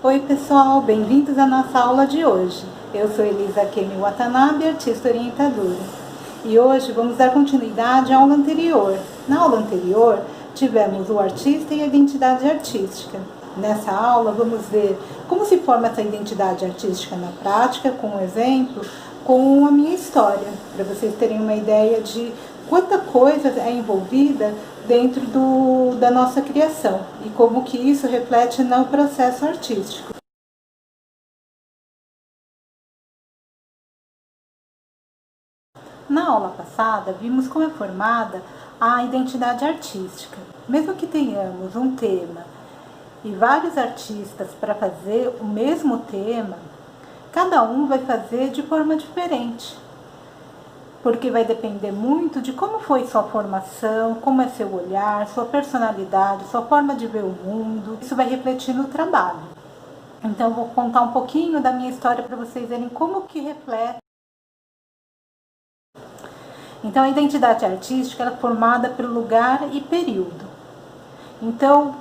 Oi pessoal, bem-vindos à nossa aula de hoje. Eu sou Elisa Kemi Watanabe, artista orientadora. E hoje vamos dar continuidade à aula anterior. Na aula anterior, tivemos o artista e a identidade artística. Nessa aula, vamos ver como se forma essa identidade artística na prática, com um exemplo, com a minha história, para vocês terem uma ideia de quanta coisa é envolvida dentro da nossa criação e como que isso reflete no processo artístico. Na aula passada, vimos como é formada a identidade artística. Mesmo que tenhamos um tema e vários artistas para fazer o mesmo tema, cada um vai fazer de forma diferente, porque vai depender muito de como foi sua formação, como é seu olhar, sua personalidade, sua forma de ver o mundo. Isso vai refletir no trabalho. Então, eu vou contar um pouquinho da minha história para vocês verem como que reflete. Então, a identidade artística é formada pelo lugar e período. Então,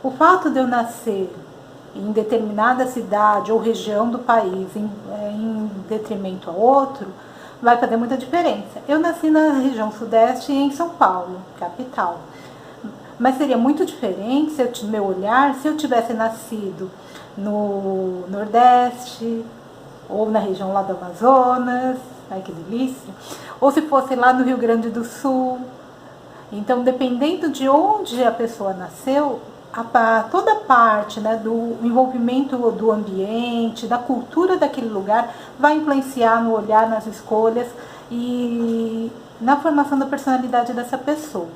o fato de eu nascer em determinada cidade ou região do país em detrimento a outro, vai fazer muita diferença. Eu nasci na região sudeste em São Paulo, capital. Mas seria muito diferente meu olhar se eu tivesse nascido no Nordeste, ou na região lá do Amazonas, ai que delícia, ou se fosse lá no Rio Grande do Sul. Então, dependendo de onde a pessoa nasceu, toda parte, né, do envolvimento do ambiente, da cultura daquele lugar, vai influenciar no olhar, nas escolhas e na formação da personalidade dessa pessoa.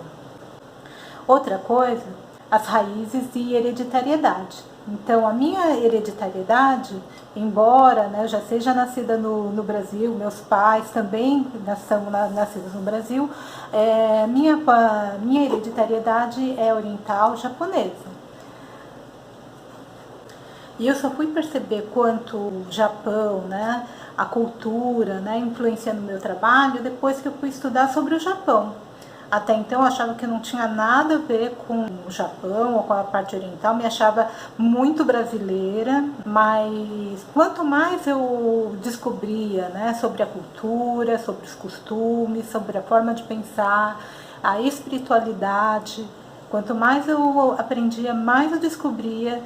Outra coisa, as raízes e hereditariedade. Então, a minha hereditariedade, embora, né, eu já seja nascida no Brasil, meus pais também são nascidos no Brasil, minha hereditariedade é oriental japonesa. E eu só fui perceber quanto o Japão, né, a cultura, né, influencia no meu trabalho depois que eu fui estudar sobre o Japão. Até então eu achava que não tinha nada a ver com o Japão ou com a parte oriental, me achava muito brasileira, mas quanto mais eu descobria, né, sobre a cultura, sobre os costumes, sobre a forma de pensar, a espiritualidade, quanto mais eu aprendia, mais eu descobria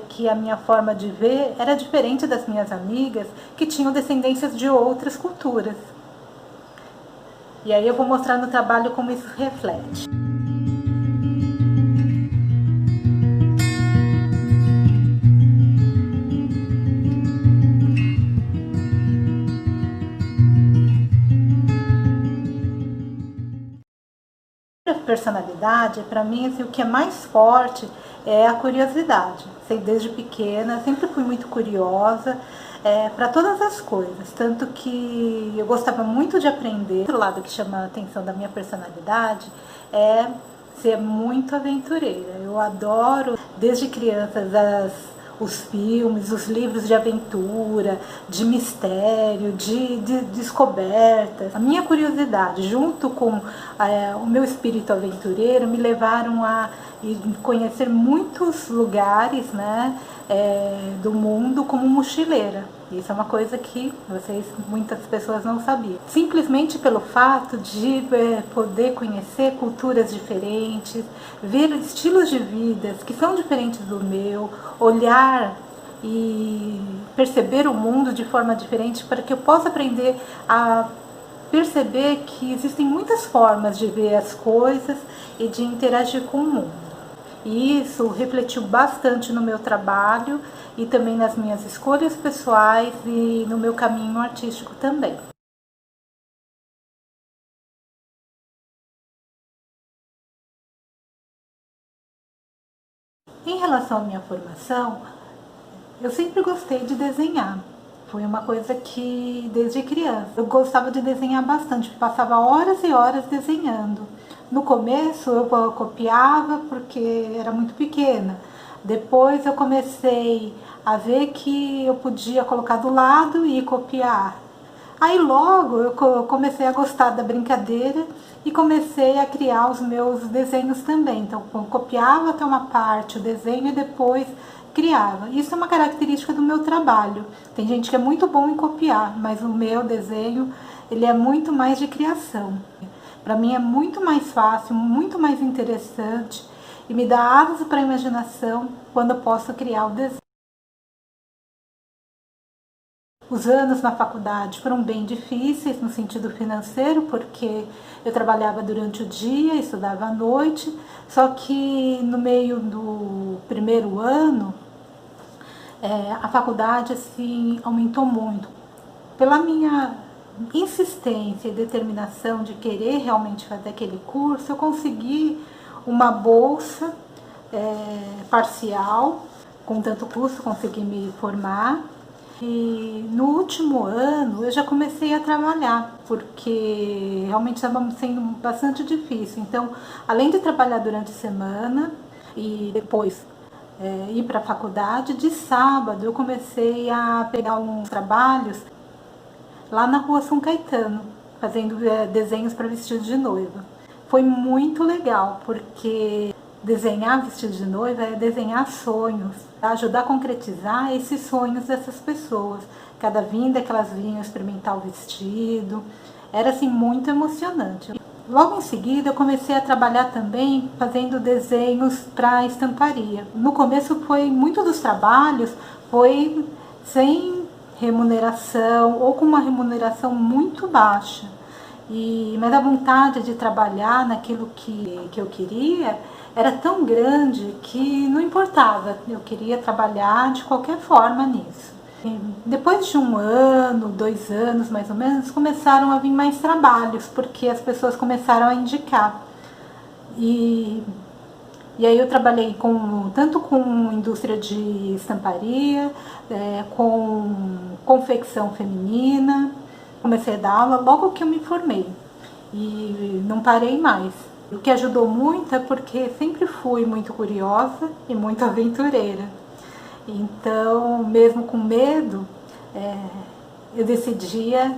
que a minha forma de ver era diferente das minhas amigas que tinham descendências de outras culturas. E aí eu vou mostrar no trabalho como isso reflete. A personalidade, para mim, assim, o que é mais forte é a curiosidade. Desde pequena, sempre fui muito curiosa para todas as coisas. Tanto que eu gostava muito de aprender. Outro lado que chama a atenção da minha personalidade é ser muito aventureira. Eu adoro, desde criança, os filmes, os livros de aventura, de mistério, de descobertas. A minha curiosidade, junto com o meu espírito aventureiro, me levaram a conhecer muitos lugares, né, do mundo como mochileira. Isso é uma coisa que muitas pessoas não sabiam. Simplesmente pelo fato de poder conhecer culturas diferentes, ver estilos de vida que são diferentes do meu, olhar e perceber o mundo de forma diferente para que eu possa aprender a perceber que existem muitas formas de ver as coisas e de interagir com o mundo. E isso refletiu bastante no meu trabalho e também nas minhas escolhas pessoais e no meu caminho artístico também. Em relação à minha formação, eu sempre gostei de desenhar. Foi uma coisa que, desde criança, eu gostava de desenhar bastante, passava horas e horas desenhando. No começo eu copiava porque era muito pequena. Depois eu comecei a ver que eu podia colocar do lado e copiar. Aí logo eu comecei a gostar da brincadeira e comecei a criar os meus desenhos também. Então eu copiava até uma parte o desenho e depois criava. Isso é uma característica do meu trabalho. Tem gente que é muito bom em copiar, mas o meu desenho, ele é muito mais de criação. Para mim é muito mais fácil, muito mais interessante e me dá asas para a imaginação quando eu posso criar o desenho. Os anos na faculdade foram bem difíceis no sentido financeiro, porque eu trabalhava durante o dia, estudava à noite, só que no meio do primeiro ano, a faculdade assim, aumentou muito. Pela minha insistência e determinação de querer realmente fazer aquele curso, eu consegui uma bolsa parcial, com tanto custo, consegui me formar. E no último ano eu já comecei a trabalhar, porque realmente estava sendo bastante difícil. Então, além de trabalhar durante a semana e depois ir para a faculdade, de sábado eu comecei a pegar uns trabalhos lá na rua São Caetano, fazendo desenhos para vestidos de noiva. Foi muito legal, porque desenhar vestido de noiva é desenhar sonhos, ajudar a concretizar esses sonhos dessas pessoas. Cada vinda que elas vinham experimentar o vestido, era assim muito emocionante. Logo em seguida eu comecei a trabalhar também fazendo desenhos para estamparia. No começo muitos dos trabalhos foi sem remuneração ou com uma remuneração muito baixa. Mas a vontade de trabalhar naquilo que eu queria era tão grande que não importava, eu queria trabalhar de qualquer forma nisso. E depois de 1 ano, 2 anos mais ou menos, começaram a vir mais trabalhos, porque as pessoas começaram a indicar. E aí eu trabalhei tanto com indústria de estamparia, com confecção feminina. Comecei a dar aula logo que eu me formei e não parei mais. O que ajudou muito é porque sempre fui muito curiosa e muito aventureira. Então, mesmo com medo, eu decidia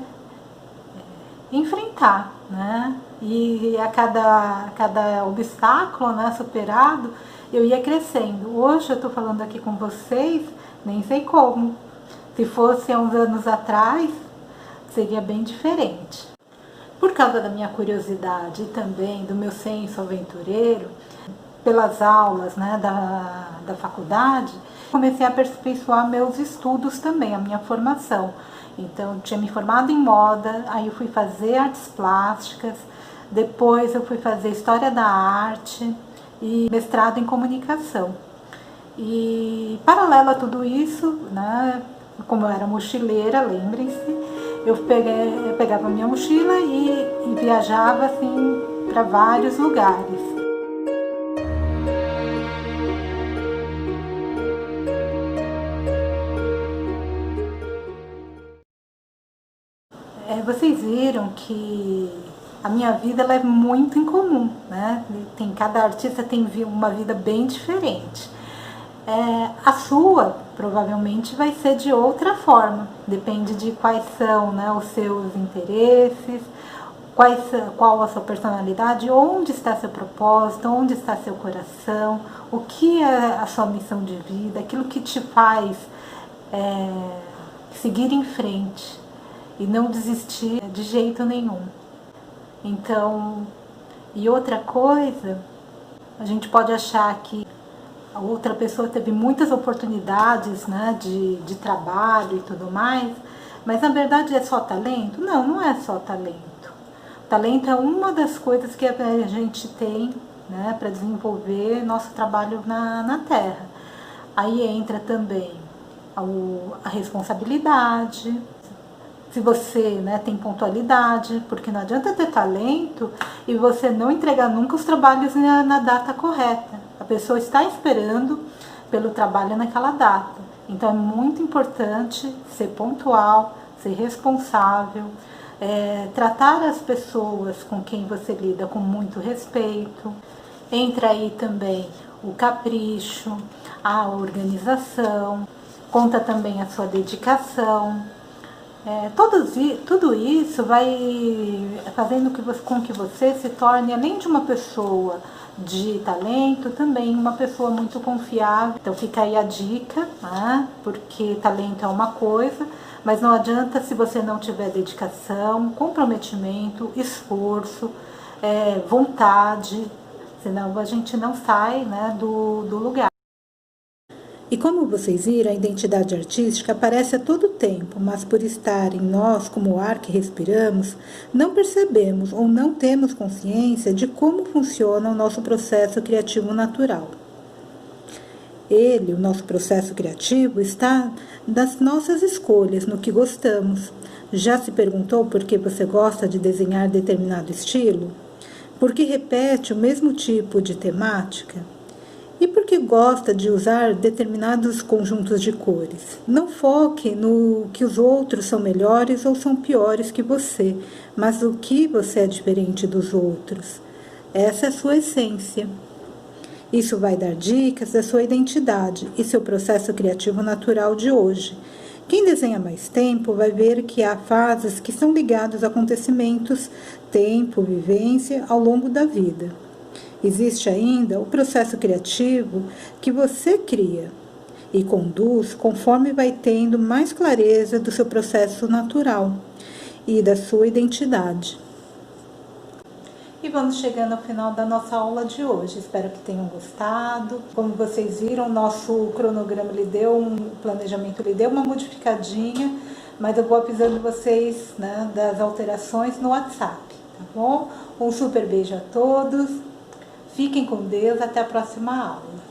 enfrentar, né? E a cada obstáculo, né, superado, eu ia crescendo. Hoje eu estou falando aqui com vocês, nem sei como. Se fosse há uns anos atrás, seria bem diferente. Por causa da minha curiosidade e também do meu senso aventureiro, pelas aulas, né, da faculdade, comecei a aperfeiçoar meus estudos também, a minha formação. Então, eu tinha me formado em moda, aí eu fui fazer artes plásticas, depois eu fui fazer história da arte e mestrado em comunicação. E paralelo a tudo isso, né, como eu era mochileira, lembrem-se, eu pegava minha mochila e viajava assim para vários lugares. Vocês viram que a minha vida ela é muito incomum, né? Cada artista tem uma vida bem diferente. A sua provavelmente vai ser de outra forma, depende de quais são, né, os seus interesses, qual a sua personalidade, onde está seu propósito, onde está seu coração, o que é a sua missão de vida, aquilo que te faz seguir em frente e não desistir de jeito nenhum. Então, e outra coisa, a gente pode achar que a outra pessoa teve muitas oportunidades, né, de trabalho e tudo mais, mas na verdade é só talento? Não, não é só talento. Talento é uma das coisas que a gente tem, né, para desenvolver nosso trabalho na Terra. Aí entra também a responsabilidade, se você, né, tem pontualidade, porque não adianta ter talento e você não entregar nunca os trabalhos na data correta. A pessoa está esperando pelo trabalho naquela data. Então é muito importante ser pontual, ser responsável, tratar as pessoas com quem você lida com muito respeito. Entra aí também o capricho, a organização, conta também a sua dedicação. Tudo isso vai fazendo com que você se torne, além de uma pessoa de talento, também uma pessoa muito confiável. Então fica aí a dica, né? Porque talento é uma coisa, mas não adianta se você não tiver dedicação, comprometimento, esforço, vontade, senão a gente não sai, né, do lugar. E como vocês viram, a identidade artística aparece a todo tempo, mas por estar em nós como o ar que respiramos, não percebemos ou não temos consciência de como funciona o nosso processo criativo natural. Ele, o nosso processo criativo, está das nossas escolhas, no que gostamos. Já se perguntou por que você gosta de desenhar determinado estilo? Por que repete o mesmo tipo de temática? E por que gosta de usar determinados conjuntos de cores? Não foque no que os outros são melhores ou são piores que você, mas o que você é diferente dos outros. Essa é a sua essência. Isso vai dar dicas da sua identidade e seu processo criativo natural de hoje. Quem desenha mais tempo vai ver que há fases que são ligadas a acontecimentos, tempo, vivência ao longo da vida. Existe ainda o processo criativo que você cria e conduz conforme vai tendo mais clareza do seu processo natural e da sua identidade. E vamos chegando ao final da nossa aula de hoje. Espero que tenham gostado. Como vocês viram, nosso cronograma o planejamento deu uma modificadinha, mas eu vou avisando vocês, né, das alterações no WhatsApp, tá bom? Um super beijo a todos. Fiquem com Deus, até a próxima aula.